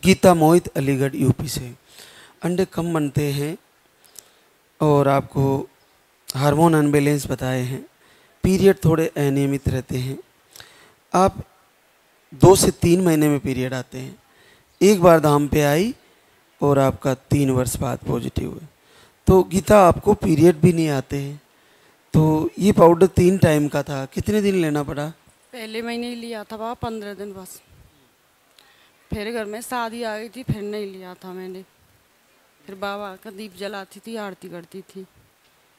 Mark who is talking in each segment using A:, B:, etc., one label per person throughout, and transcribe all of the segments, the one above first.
A: गीता मोहित Aligarh UP से। अंडे कम बनते हैं और आपको हार्मोन अनबैलेंस बताए हैं, पीरियड थोड़े अनियमित रहते हैं। आप 2 से 3 महीने में पीरियड आते हैं। एक बार धाम पे आई और आपका 3 वर्ष बाद पॉजिटिव है। तो गीता आपको पीरियड भी नहीं आते हैं। तो ये पाउडर 3 टाइम का था, कितने दिन लेना पड़ा?
B: पहले महीने ही लिया था बाबा, 15 दिन बस। फिर घर में शादी आ गई थी, फिर नहीं लिया था मैंने। फिर बाबा का दीप जलाती थी, आरती करती थी।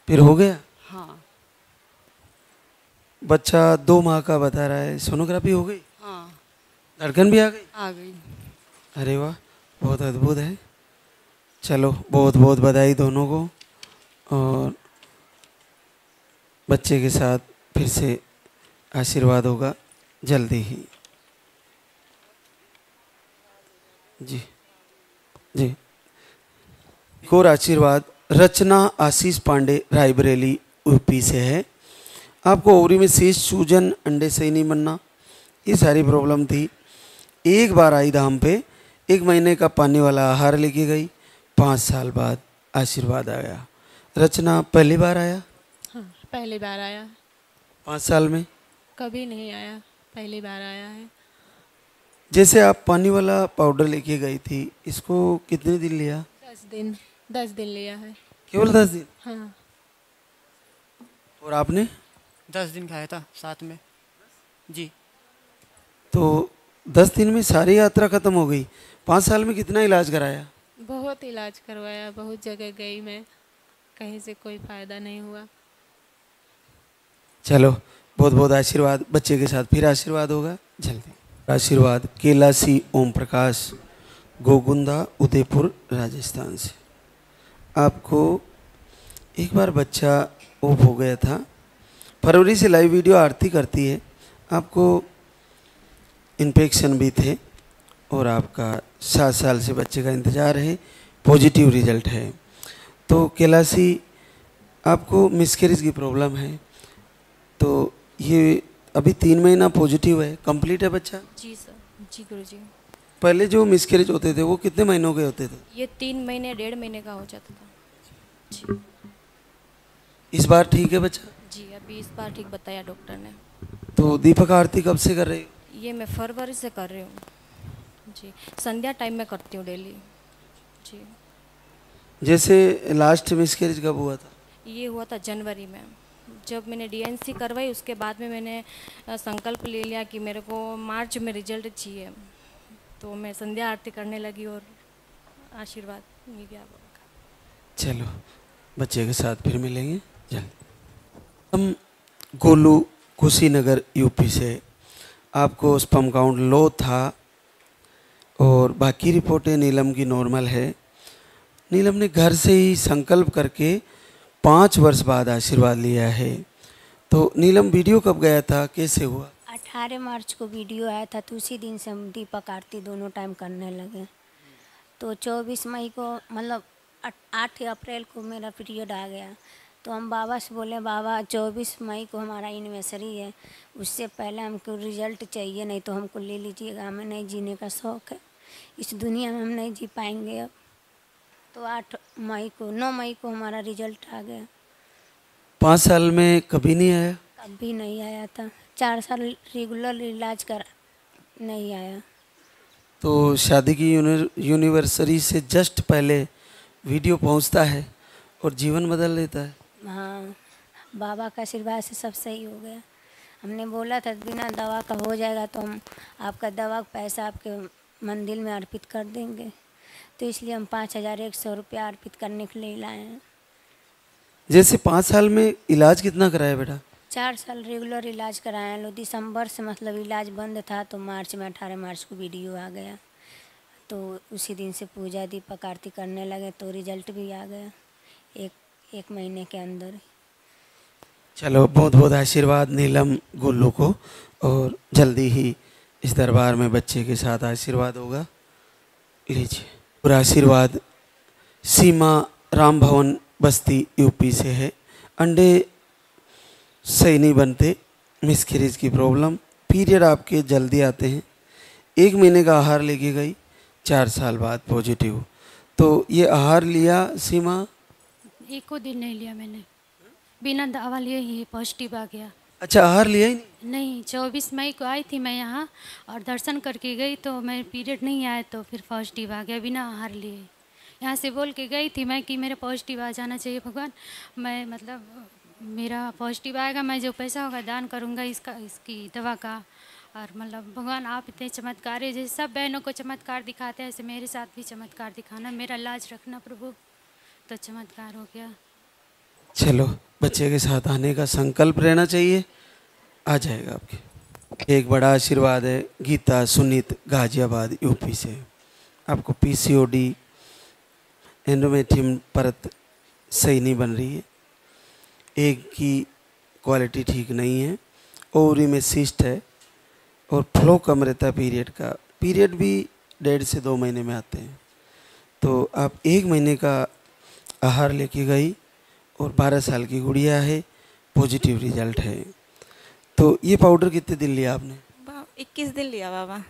A: फिर हो गया?
B: हाँ।
A: बच्चा 2 माह का बता रहा है, सोनोग्राफी हो गई?
B: हाँ,
A: धड़कन भी आ गई?
B: आ गई।
A: अरे वाह, बहुत अद्भुत है। चलो, बहुत बहुत बधाई दोनों को। और बच्चे के साथ फिर से आशीर्वाद होगा जल्दी ही। जी जी। एक और आशीर्वाद रचना आशीष पांडे रायबरेली यूपी से है। आपको ओवरी में शेष सूजन, अंडे सही नहीं बनना, ये सारी प्रॉब्लम थी। एक बार आई धाम पे, 1 महीने का पानी वाला आहार लेके गई, 5 साल बाद आशीर्वाद आया। रचना पहली बार आया?
C: हाँ, पहली बार आया।
A: 5 साल में
C: कभी नहीं आया, पहली बार आया है।
A: जैसे आप पानी वाला पाउडर लेके गई थी, इसको कितने दिन लिया?
C: 10 दिन, 10 दिन लिया है।
A: केवल 10 दिन?
C: हाँ।
A: और आपने?
D: 10 दिन खाया था साथ में जी।
A: तो 10 दिन में सारी यात्रा खत्म हो गई। 5 साल में कितना इलाज कराया?
C: बहुत इलाज करवाया, बहुत जगह गई मैं, कहीं से कोई फ़ायदा नहीं हुआ।
A: चलो, बहुत बहुत आशीर्वाद। बच्चे के साथ फिर आशीर्वाद होगा जल्दी। आशीर्वाद कैलाशी ओम प्रकाश, गोगुंदा, उदयपुर, राजस्थान से। आपको एक बार बच्चा ऑफ हो गया था। फरवरी से लाइव वीडियो आरती करती है। आपको इन्फेक्शन भी थे और आपका 7 साल से बच्चे का इंतज़ार है, पॉजिटिव रिजल्ट है। तो कैलाशी, आपको मिसकैरेज की प्रॉब्लम है। तो ये अभी 3 महीना पॉजिटिव है, कंप्लीट है बच्चा?
E: जी सर, जी गुरुजी।
A: पहले जो मिसकैरेज होते थे वो कितने महीनों के होते थे?
E: ये 3 महीने 1.5 महीने का हो जाता था जी।
A: इस बार ठीक है बच्चा?
E: जी, अभी इस बार ठीक बताया डॉक्टर ने।
A: तो दीपक आरती कब से कर रहे हो?
E: ये मैं फरवरी से कर रही हूँ जी। संध्या टाइम में करती हूँ डेली जी।
A: जैसे लास्ट मिसकैरेज कब हुआ था?
E: ये हुआ था जनवरी में, जब मैंने डीएनसी करवाई। उसके बाद में मैंने संकल्प ले लिया कि मेरे को मार्च में रिजल्ट चाहिए। तो मैं संध्या आरती करने लगी और आशीर्वाद मिल गया बाबा का।
A: चलो, बच्चे के साथ फिर मिलेंगे जल्दी। हम गोलू, कुशीनगर, यूपी से। आपको स्पर्म काउंट लो था और बाकी रिपोर्टें नीलम की नॉर्मल है। नीलम ने घर से ही संकल्प करके 5 वर्ष बाद आशीर्वाद लिया है। तो नीलम, वीडियो कब गया था, कैसे हुआ?
F: 18 मार्च को वीडियो आया था, तो उसी दिन से हम दीपक आरती दोनों टाइम करने लगे। तो 24 मई को, मतलब 8 अप्रैल को मेरा पीरियड आ गया। तो हम बाबा से बोले, बाबा 24 मई को हमारा एनिवर्सरी है, उससे पहले हमको रिजल्ट चाहिए, नहीं तो हमको ले लीजिएगा, हमें नहीं जीने का शौक़ है, इस दुनिया में हम नहीं जी पाएंगे अब। तो 9 मई को हमारा रिजल्ट आ गया।
A: 5 साल में कभी नहीं आया?
F: कभी नहीं आया था। 4 साल रेगुलर इलाज कर नहीं आया।
A: तो शादी की यूनिवर्सरी से जस्ट पहले वीडियो पहुंचता है और जीवन बदल देता है।
F: हाँ, बाबा का आशीर्वाद से सब सही हो गया। हमने बोला था बिना दवा का हो जाएगा तो हम आपका दवा का पैसा आपके मंदिर में अर्पित कर देंगे। तो इसलिए हम 5100 रुपया अर्पित करने के लिए लाए हैं।
A: जैसे 5 साल में इलाज कितना कराया बेटा?
F: 4 साल रेगुलर इलाज कराए हैं। दिसंबर से मतलब इलाज बंद था, तो मार्च में 18 मार्च को वीडियो आ गया। तो उसी दिन से पूजा दीपक आरती करने लगे, तो रिजल्ट भी आ गया एक महीने के अंदर।
A: चलो, बहुत बहुत आशीर्वाद नीलम, गोलू को। और जल्दी ही इस दरबार में बच्चे के साथ आशीर्वाद होगा, लीजिए। और आशीर्वाद सीमा राम भवन, बस्ती, यूपी से है। अंडे सही नहीं बनते, मिसकैरेज की प्रॉब्लम, पीरियड आपके जल्दी आते हैं। 1 महीने का आहार लेके गई, 4 साल बाद पॉजिटिव। तो ये आहार लिया सीमा?
G: एक को दिन नहीं लिया मैंने, बिना दवा लिए ही पॉजिटिव आ गया।
A: अच्छा, आहार लिया ही नहीं?
G: नहीं, 24 मई को आई थी मैं यहाँ और दर्शन करके गई तो मैं पीरियड नहीं आया तो फिर पॉजिटिव आ गया बिना आहार लिए। यहाँ से बोल के गई थी मैं कि मेरा पॉजिटिव आ जाना चाहिए भगवान, मैं मतलब मेरा पॉजिटिव आएगा, मैं जो पैसा होगा दान करूँगा इसकी दवा का। और मतलब भगवान आप इतने चमत्कार है, जैसे सब बहनों को चमत्कार दिखाते हैं ऐसे मेरे साथ भी चमत्कार दिखाना, मेरा लाज रखना प्रभु। तो चमत्कार हो गया।
A: चलो, बच्चे के साथ आने का संकल्प रहना चाहिए, आ जाएगा आपके। एक बड़ा आशीर्वाद है गीता सुनीत गाजियाबाद यूपी से। आपको पीसीओडी एंडोमेट्रियम परत सही नहीं बन रही है, एक की क्वालिटी ठीक नहीं है, ओवरी में सिस्ट है और फ्लो कम रहता है पीरियड का। पीरियड भी 1.5 से 2 महीने में आते हैं। तो आप 1 महीने का आहार लेके गई और 12 साल की गुड़िया है, पॉजिटिव रिजल्ट है। तो ये पाउडर कितने दिन लिया आपने?
H: 21 दिन लिया बाबा।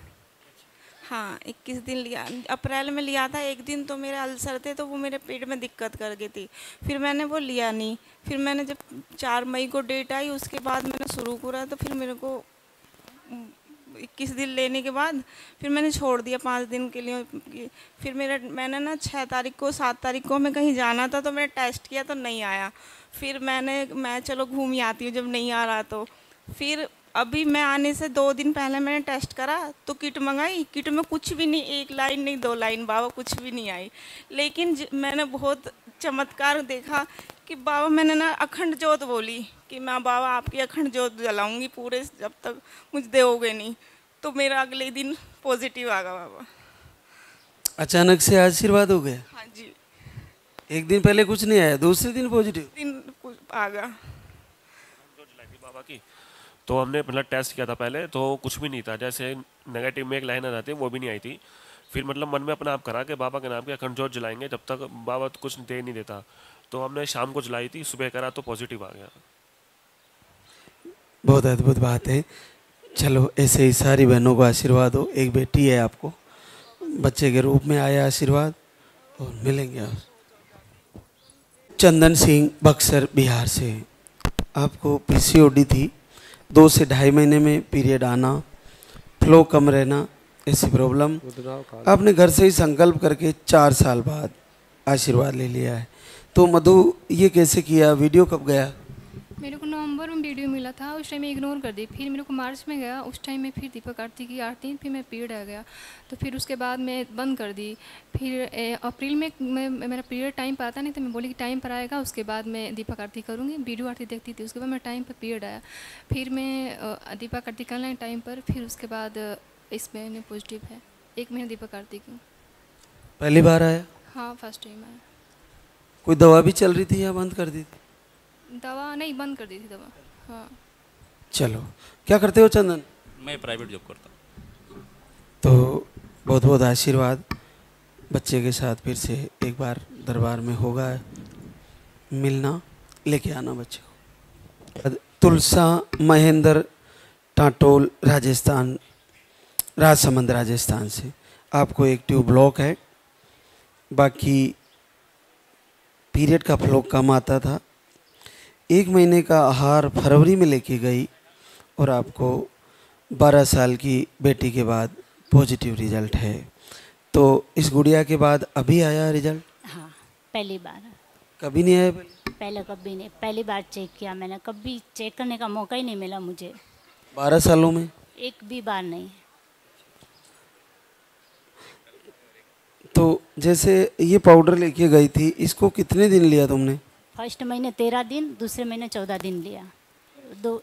H: हाँ, 21 दिन लिया। अप्रैल में लिया था। एक दिन तो मेरे अल्सर थे तो वो मेरे पेट में दिक्कत कर गई थी, फिर मैंने वो लिया नहीं। फिर मैंने जब 4 मई को डेट आई उसके बाद मैंने शुरू करा, तो फिर मेरे को 21 दिन लेने के बाद फिर मैंने छोड़ दिया 5 दिन के लिए। फिर मैंने ना 6 तारीख को 7 तारीख को मैं कहीं जाना था तो मैंने टेस्ट किया तो नहीं आया। फिर मैं चलो घूम ही आती हूँ जब नहीं आ रहा तो। फिर अभी मैं आने से 2 दिन पहले मैंने टेस्ट करा तो किट मंगाई, किट में कुछ भी नहीं, 1 लाइन नहीं 2 लाइन बाबा कुछ भी नहीं आई। लेकिन मैंने बहुत चमत्कार देखा कि बाबा, मैंने ना अखंड ज्योत बोली कि मैं बाबा आपकी अखंड ज्योत जलाऊंगी पूरे जब तक मुझे दोगे नहीं। तो मेरा अगले दिन पॉजिटिव आ गया बाबा।
A: अचानक से आशीर्वाद हो गया?
H: हाँ जी।
A: एक दिन पहले कुछ नहीं आया, दूसरे दिन पॉजिटिव?
H: दिन कुछ आ गया।
I: बाबा की तो हमने मतलब टेस्ट किया था पहले तो कुछ भी नहीं था, जैसे नेगेटिव में एक लाइन आ जाती है वो भी नहीं आई थी। फिर मतलब मन में अपना आप करा कि बाबा के नाम की अखंड ज्योत जलाएंगे जब तक बाबा तो कुछ दे नहीं देता। तो हमने शाम को जलाई थी, सुबह करा तो पॉजिटिव आ गया।
A: बहुत अद्भुत बात है। चलो, ऐसे ही सारी बहनों को आशीर्वाद हो। एक बेटी है, आपको बच्चे के रूप में आया आशीर्वाद और मिलेंगे आप। चंदन सिंह बक्सर बिहार से। आपको पीसीओडी थी, 2 से 2.5 महीने में पीरियड आना, फ्लो कम रहना, ऐसी प्रॉब्लम। आपने घर से ही संकल्प करके 4 साल बाद आशीर्वाद ले लिया है। तो मधु, ये कैसे किया? वीडियो कब गया?
J: मेरे को नवंबर में वीडियो मिला था, उस टाइम में इग्नोर कर दी। फिर मेरे को मार्च में गया, उस टाइम में फिर दीपक आरती की आरती, फिर मैं पीरियड आ गया तो फिर उसके बाद मैं बंद कर दी। फिर अप्रैल में मेरा पीरियड टाइम पर आता नहीं तो मैं बोली कि टाइम पर आएगा उसके बाद मैं दीपक आरती करूँगी। वीडियो आरती देखती थी, उसके बाद मेरा टाइम पर पीरियड आया। फिर मैं दीपक आरती करना है टाइम पर, फिर उसके बाद इस महीने पॉजिटिव है। 1 महीने दीपक आरती की।
A: पहली बार आया?
J: हाँ, फर्स्ट टाइम आया।
A: कोई दवा भी चल रही थी या बंद कर दी थी?
J: दवा नहीं, बंद कर दी थी दवा। हाँ।
A: चलो, क्या करते हो चंदन?
K: मैं प्राइवेट जॉब करता हूँ।
A: तो बहुत बहुत आशीर्वाद। बच्चे के साथ फिर से एक बार दरबार में होगा मिलना, लेके आना बच्चे को। तुलसा महेंद्र टाटोल राजस्थान, राजसमंद राजस्थान से। आपको एक ट्यूब ब्लॉक है, बाकी पीरियड का फ्लो कम आता था। 1 महीने का आहार फरवरी में लेके गई और आपको 12 साल की बेटी के बाद पॉजिटिव रिजल्ट है। तो इस गुड़िया के बाद अभी आया रिजल्ट?
L: हाँ, पहली बार।
A: कभी नहीं आया?
L: पहले कभी नहीं, पहली बार चेक किया मैंने। कभी चेक करने का मौका ही नहीं मिला मुझे
A: 12 सालों में?
L: एक भी बार नहीं।
A: तो जैसे ये पाउडर लेके गई थी, इसको कितने दिन लिया तुमने?
L: फर्स्ट महीने 13 दिन, दूसरे महीने 14 दिन लिया।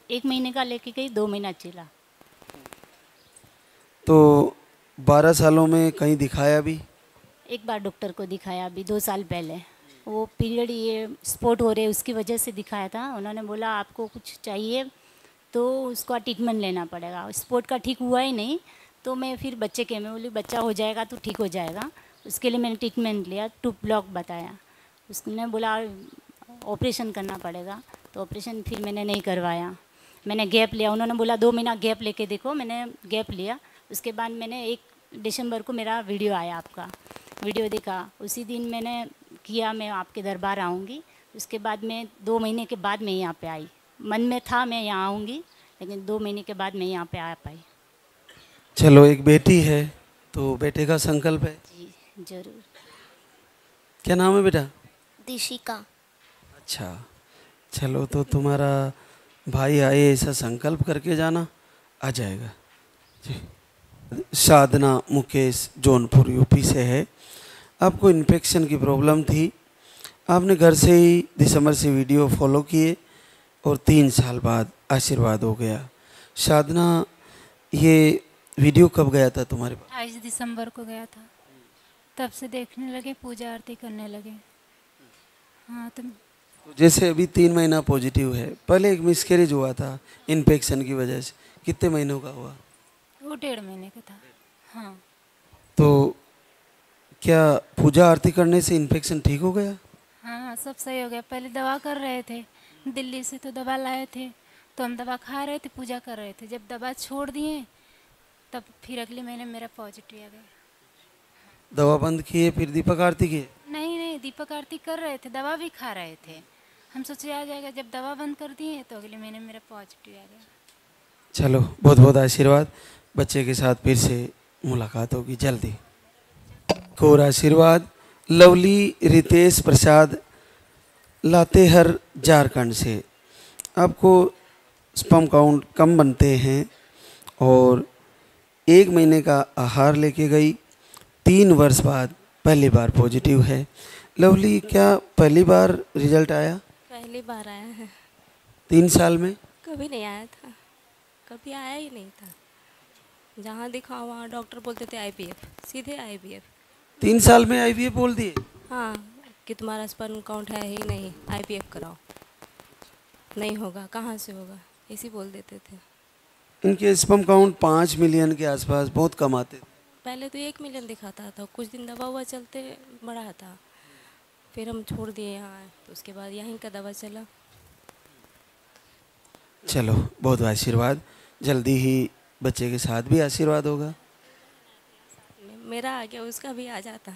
L: 1 महीने का लेके गई, 2 महीना चला।
A: तो 12 सालों में कहीं दिखाया भी?
L: एक बार डॉक्टर को दिखाया अभी 2 साल पहले। वो पीरियड ये स्पॉट हो रहे उसकी वजह से दिखाया था। उन्होंने बोला आपको कुछ चाहिए तो उसका ट्रीटमेंट लेना पड़ेगा। स्पॉट का ठीक हुआ ही नहीं तो मैं फिर बच्चे के मैं बोली बच्चा हो जाएगा तो ठीक हो जाएगा। उसके लिए मैंने ट्रीटमेंट लिया, ट्यूब ब्लॉक बताया। उसने बोला ऑपरेशन करना पड़ेगा, तो ऑपरेशन फिर मैंने नहीं करवाया। मैंने गैप लिया, उन्होंने बोला 2 महीना गैप लेके देखो। मैंने गैप लिया, उसके बाद मैंने दिसंबर को मेरा वीडियो आया, आपका वीडियो देखा, उसी दिन मैंने किया मैं आपके दरबार आऊँगी। उसके बाद मैं 2 महीने के बाद मैं यहाँ पे आई। मन में था मैं यहाँ आऊँगी, लेकिन 2 महीने के बाद मैं यहाँ पे आ पाई।
A: चलो, एक बेटी है तो बेटे का संकल्प है।
L: जी जरूर।
A: क्या नाम है बेटा?
M: दिशिका।
A: अच्छा, चलो तो तुम्हारा भाई आए ऐसा संकल्प करके जाना, आ जाएगा जी। साधना मुकेश जौनपुर यूपी से है। आपको इन्फेक्शन की प्रॉब्लम थी, आपने घर से ही दिसंबर से वीडियो फॉलो किए और 3 साल बाद आशीर्वाद हो गया। साधना, ये वीडियो कब गया था तुम्हारे पास?
C: 28 दिसंबर को गया था, तब से देखने लगे, पूजा आरती करने लगे। हाँ तो
A: जैसे अभी 3 महीना पॉजिटिव है, पहले एक मिसकैरेज हुआ था इन्फेक्शन की वजह से, कितने महीनों का हुआ?
C: वो 1.5 महीने का था। हाँ।
A: तो क्या पूजा आरती करने से इन्फेक्शन ठीक हो गया?
C: हाँ सब सही हो गया। पहले दवा कर रहे थे, दिल्ली से तो दवा लाए थे, तो हम दवा खा रहे थे, पूजा कर रहे थे। जब दवा छोड़ दिए तब फिर अगले महीने मेरा पॉजिटिव आ गया।
A: दवा बंद किए फिर दीपक आरती किए?
C: नहीं, दीपक आरती कर रहे थे, दवा भी खा रहे थे। हम सोचे आ जाएगा, जब दवा बंद कर दिए तो अगले महीने मेरा पॉजिटिव आ गया।
A: चलो, बहुत बहुत आशीर्वाद। बच्चे के साथ फिर से मुलाकात होगी जल्दी। कोर आशीर्वाद लवली रितेश प्रसाद लातेहर झारखंड से। आपको स्पर्म काउंट कम बनते हैं और 1 महीने का आहार लेके गई, 3 वर्ष बाद पहली बार पॉजिटिव है। लवली, क्या पहली बार रिजल्ट आया?
M: पहली बार आया है।
A: 3 साल में
M: कभी नहीं आया था, कभी आया ही नहीं था। जहाँ दिखाओ वहाँ डॉक्टर बोलते थे IVF, सीधे IVF।
A: 3 साल में IVF बोल दिए?
M: हाँ, कि तुम्हारा स्पर्म काउंट है ही नहीं, IVF कराओ। नहीं होगा, कहाँ से होगा, ऐसे बोल देते थे।
A: इनके स्पर्म काउंट 5 मिलियन के आसपास, बहुत कम आते थे।
M: पहले तो 1 मिलियन दिखाता था, कुछ दिन दवा हुआ चलते बढ़ा था, फिर हम छोड़ दिए यहाँ, तो उसके बाद यहीं का दवा चला।
A: चलो, बहुत आशीर्वाद। जल्दी ही बच्चे के साथ भी आशीर्वाद होगा।
M: मेरा आ गया, उसका भी आ जाता।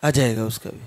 A: आ जाएगा उसका भी।